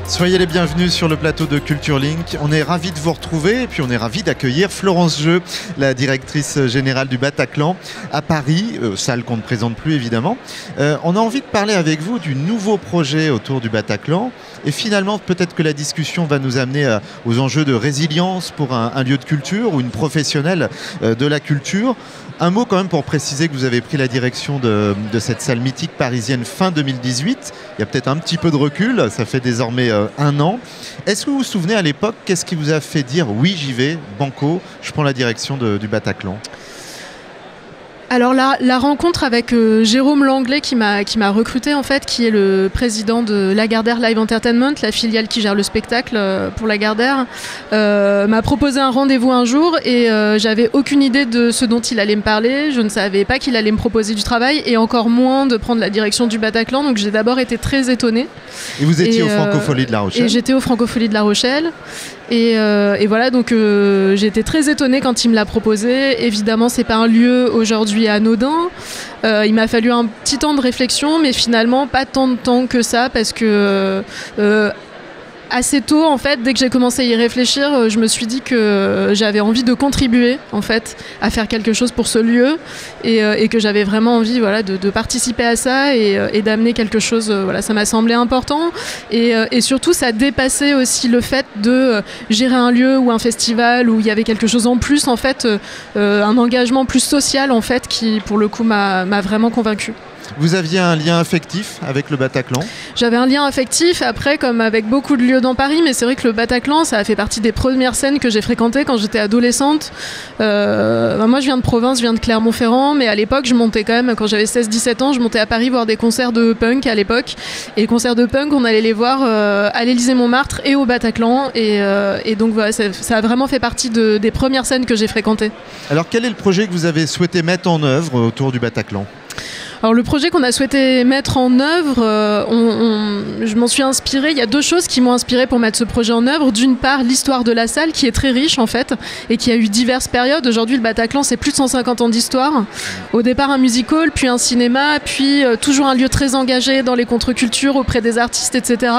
Soyez les bienvenus sur le plateau de Culture Link. On est ravis de vous retrouver et puis on est ravis d'accueillir Florence Jeu, la directrice générale du Bataclan à Paris, salle qu'on ne présente plus évidemment. On a envie de parler avec vous du nouveau projet autour du Bataclan et finalement peut-être que la discussion va nous amener aux enjeux de résilience pour un lieu de culture ou une professionnelle de la culture. Un mot quand même pour préciser que vous avez pris la direction de cette salle mythique parisienne fin 2018. Il y a peut-être un petit peu de recul, ça fait désormais un an. Est-ce que vous vous souvenez à l'époque, qu'est-ce qui vous a fait dire oui j'y vais, banco, je prends la direction du Bataclan? Alors la rencontre avec Jérôme Langlais qui m'a recruté en fait, qui est le président de Lagardère Live Entertainment, la filiale qui gère le spectacle pour Lagardère, m'a proposé un rendez-vous un jour et j'avais aucune idée de ce dont il allait me parler. Je ne savais pas qu'il allait me proposer du travail et encore moins de prendre la direction du Bataclan, donc j'ai d'abord été très étonnée. Et vous étiez au Francophonie de La Rochelle? Et j'étais au Francophonie de La Rochelle. Et voilà, donc j'ai été très étonnée quand il me l'a proposé. Évidemment, c'est pas un lieu aujourd'hui anodin. Il m'a fallu un petit temps de réflexion, mais finalement pas tant de temps que ça, parce que assez tôt, en fait, dès que j'ai commencé à y réfléchir, je me suis dit que j'avais envie de contribuer, en fait, à faire quelque chose pour ce lieu et que j'avais vraiment envie, voilà, de participer à ça et d'amener quelque chose. Voilà, ça m'a semblé important et surtout, ça dépassait aussi le fait de gérer un lieu ou un festival où il y avait quelque chose en plus, en fait, un engagement plus social, en fait, qui, pour le coup, m'a vraiment convaincue. Vous aviez un lien affectif avec le Bataclan? J'avais un lien affectif, après, comme avec beaucoup de lieux dans Paris, mais c'est vrai que le Bataclan, ça a fait partie des premières scènes que j'ai fréquentées quand j'étais adolescente. Moi, je viens de province, je viens de Clermont-Ferrand, mais à l'époque, je montais quand même, quand j'avais 16-17 ans, je montais à Paris voir des concerts de punk à l'époque. Et les concerts de punk, on allait les voir à l'Élysée-Montmartre et au Bataclan. Et donc, voilà, ça a vraiment fait partie des premières scènes que j'ai fréquentées. Alors, quel est le projet que vous avez souhaité mettre en œuvre autour du Bataclan? Alors le projet qu'on a souhaité mettre en œuvre, je m'en suis inspirée. Il y a deux choses qui m'ont inspirée pour mettre ce projet en œuvre. D'une part, l'histoire de la salle qui est très riche en fait et qui a eu diverses périodes. Aujourd'hui, le Bataclan, c'est plus de 150 ans d'histoire. Au départ, un music hall, puis un cinéma, puis toujours un lieu très engagé dans les contre-cultures auprès des artistes, etc.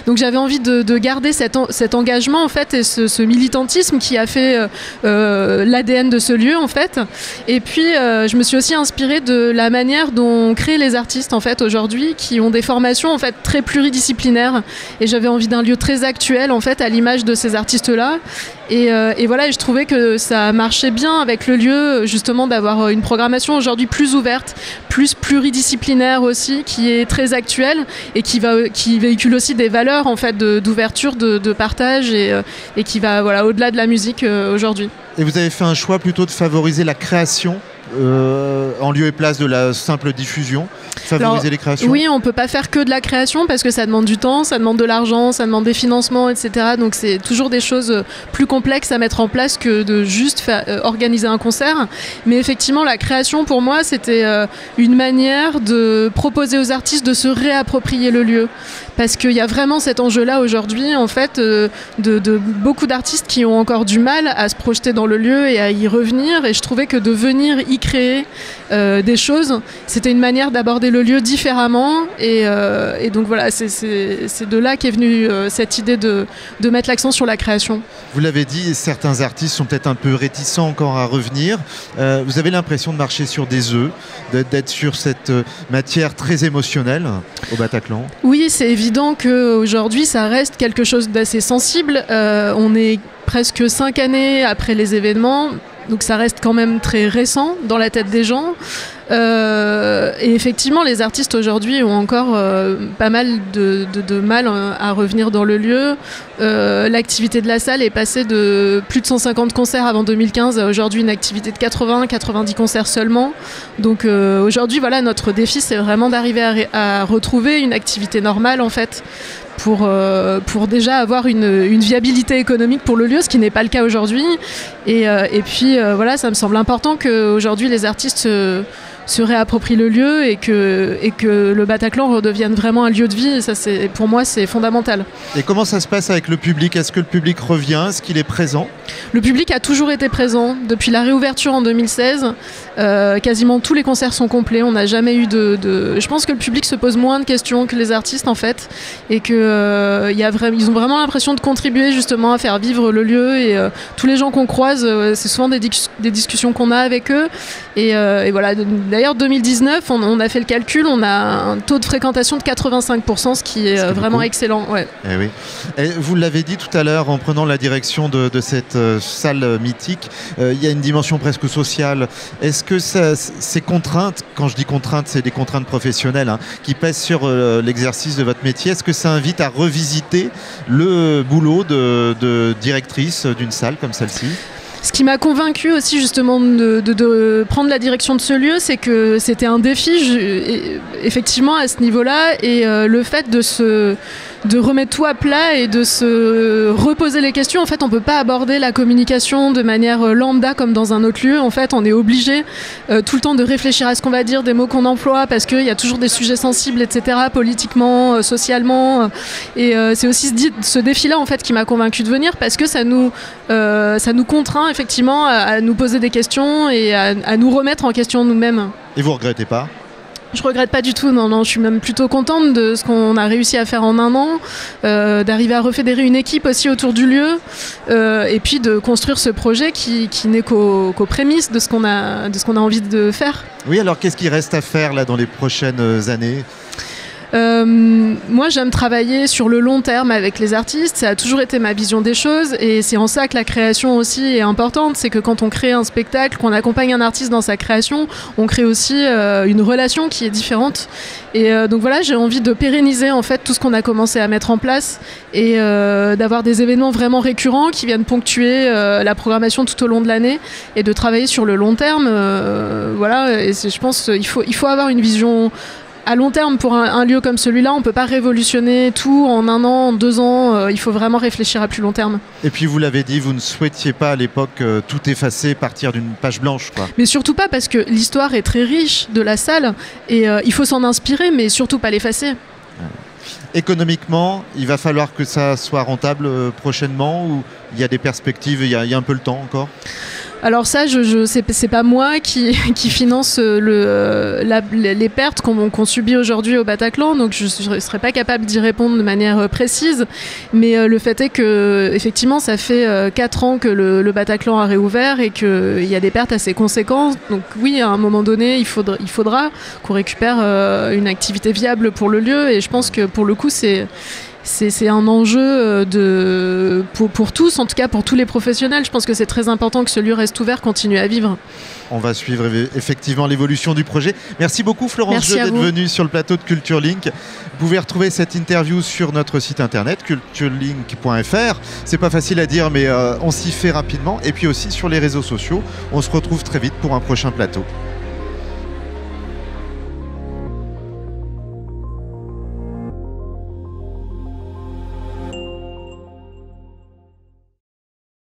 Donc j'avais envie de garder cet engagement en fait et ce militantisme qui a fait l'ADN de ce lieu en fait. Et puis, je me suis aussi inspirée de la manière dont crée les artistes en fait aujourd'hui, qui ont des formations en fait très pluridisciplinaires, et j'avais envie d'un lieu très actuel en fait à l'image de ces artistes là et voilà, et je trouvais que ça marchait bien avec le lieu justement d'avoir une programmation aujourd'hui plus ouverte, plus pluridisciplinaire aussi, qui est très actuelle et qui véhicule aussi des valeurs en fait d'ouverture, de partage et qui va voilà au-delà de la musique aujourd'hui. Et vous avez fait un choix plutôt de favoriser la création en lieu et place de la simple diffusion, favoriser les créations? Oui, on ne peut pas faire que de la création parce que ça demande du temps, ça demande de l'argent, ça demande des financements, etc. Donc c'est toujours des choses plus complexes à mettre en place que de juste organiser un concert. Mais effectivement, la création pour moi, c'était une manière de proposer aux artistes de se réapproprier le lieu. Parce qu'il y a vraiment cet enjeu-là aujourd'hui, en fait, de beaucoup d'artistes qui ont encore du mal à se projeter dans le lieu et à y revenir. Et je trouvais que de venir y créer des choses, c'était une manière d'aborder le lieu différemment. Et donc voilà, c'est de là qu'est venue cette idée de mettre l'accent sur la création. Vous l'avez dit, certains artistes sont peut-être un peu réticents encore à revenir. Vous avez l'impression de marcher sur des œufs, d'être sur cette matière très émotionnelle au Bataclan? Oui, c'est évident qu'aujourd'hui, ça reste quelque chose d'assez sensible. On est presque 5 années après les événements, donc ça reste quand même très récent dans la tête des gens. Et effectivement, les artistes aujourd'hui ont encore pas mal de mal à revenir dans le lieu. L'activité de la salle est passée de plus de 150 concerts avant 2015 à aujourd'hui une activité de 80-90 concerts seulement. Donc aujourd'hui, voilà, notre défi, c'est vraiment d'arriver à retrouver une activité normale en fait. Pour déjà avoir une viabilité économique pour le lieu, ce qui n'est pas le cas aujourd'hui. Et puis voilà, ça me semble important qu'aujourd'hui les artistes se réapproprient le lieu et que le Bataclan redevienne vraiment un lieu de vie. Et ça, pour moi, c'est fondamental. Et comment ça se passe avec le public? Est-ce que le public revient? Est-ce qu'il est présent? Le public a toujours été présent. Depuis la réouverture en 2016, quasiment tous les concerts sont complets. On n'a jamais eu Je pense que le public se pose moins de questions que les artistes, en fait. Et qu'ils ont vraiment l'impression de contribuer justement à faire vivre le lieu. Et tous les gens qu'on croise, c'est souvent des discussions qu'on a avec eux. Et voilà. D'ailleurs, 2019, on a fait le calcul, on a un taux de fréquentation de 85%, ce qui est vraiment excellent. Ouais. Eh oui. Et vous l'avez dit tout à l'heure, en prenant la direction de cette salle mythique, il y a une dimension presque sociale. Est-ce que ces contraintes, quand je dis contraintes, c'est des contraintes professionnelles, hein, qui pèsent sur l'exercice de votre métier, est-ce que ça invite à revisiter le boulot de directrice d'une salle comme celle-ci ? Ce qui m'a convaincue aussi justement de prendre la direction de ce lieu, c'est que c'était un défi effectivement à ce niveau-là, et le fait de remettre tout à plat et de se reposer les questions. En fait, on peut pas aborder la communication de manière lambda comme dans un autre lieu. En fait, on est obligé tout le temps de réfléchir à ce qu'on va dire, des mots qu'on emploie, parce qu'il y a toujours des sujets sensibles, etc., politiquement, socialement. Et c'est aussi ce défi-là, en fait, qui m'a convaincue de venir, parce que ça nous contraint effectivement à nous poser des questions et à nous remettre en question nous-mêmes. Et vous regrettez pas ? Je regrette pas du tout, non, je suis même plutôt contente de ce qu'on a réussi à faire en un an, d'arriver à refédérer une équipe aussi autour du lieu, et puis de construire ce projet qui n'est qu'aux prémices de ce qu'on a envie de faire. Oui, alors qu'est-ce qui reste à faire là dans les prochaines années ? Moi, j'aime travailler sur le long terme avec les artistes. Ça a toujours été ma vision des choses, et c'est en ça que la création aussi est importante. C'est que quand on crée un spectacle, qu'on accompagne un artiste dans sa création, on crée aussi une relation qui est différente. Et donc voilà, j'ai envie de pérenniser en fait tout ce qu'on a commencé à mettre en place, et d'avoir des événements vraiment récurrents qui viennent ponctuer la programmation tout au long de l'année, et de travailler sur le long terme. Voilà, et je pense qu'il faut avoir une vision à long terme pour un lieu comme celui-là. On ne peut pas révolutionner tout en 1 an, en 2 ans. Il faut vraiment réfléchir à plus long terme. Et puis vous l'avez dit, vous ne souhaitiez pas à l'époque tout effacer, partir d'une page blanche, quoi. Mais surtout pas, parce que l'histoire est très riche de la salle, et il faut s'en inspirer, mais surtout pas l'effacer. Économiquement, il va falloir que ça soit rentable prochainement, ou il y a des perspectives, il y a un peu le temps encore ? Alors ça, c'est pas moi qui finance les pertes qu'on subit aujourd'hui au Bataclan, donc je ne serais pas capable d'y répondre de manière précise. Mais le fait est que, effectivement, ça fait 4 ans que le Bataclan a réouvert, et qu'il y a des pertes assez conséquentes. Donc oui, à un moment donné, il faudra qu'on récupère une activité viable pour le lieu, et je pense que pour le coup, c'est un enjeu pour tous, en tout cas pour tous les professionnels. Je pense que c'est très important que ce lieu reste ouvert, continue à vivre. On va suivre effectivement l'évolution du projet. Merci beaucoup Florence Jeu d'être venue sur le plateau de Culture Link. Vous pouvez retrouver cette interview sur notre site internet culturelink.fr. C'est pas facile à dire, mais on s'y fait rapidement. Et puis aussi sur les réseaux sociaux. On se retrouve très vite pour un prochain plateau.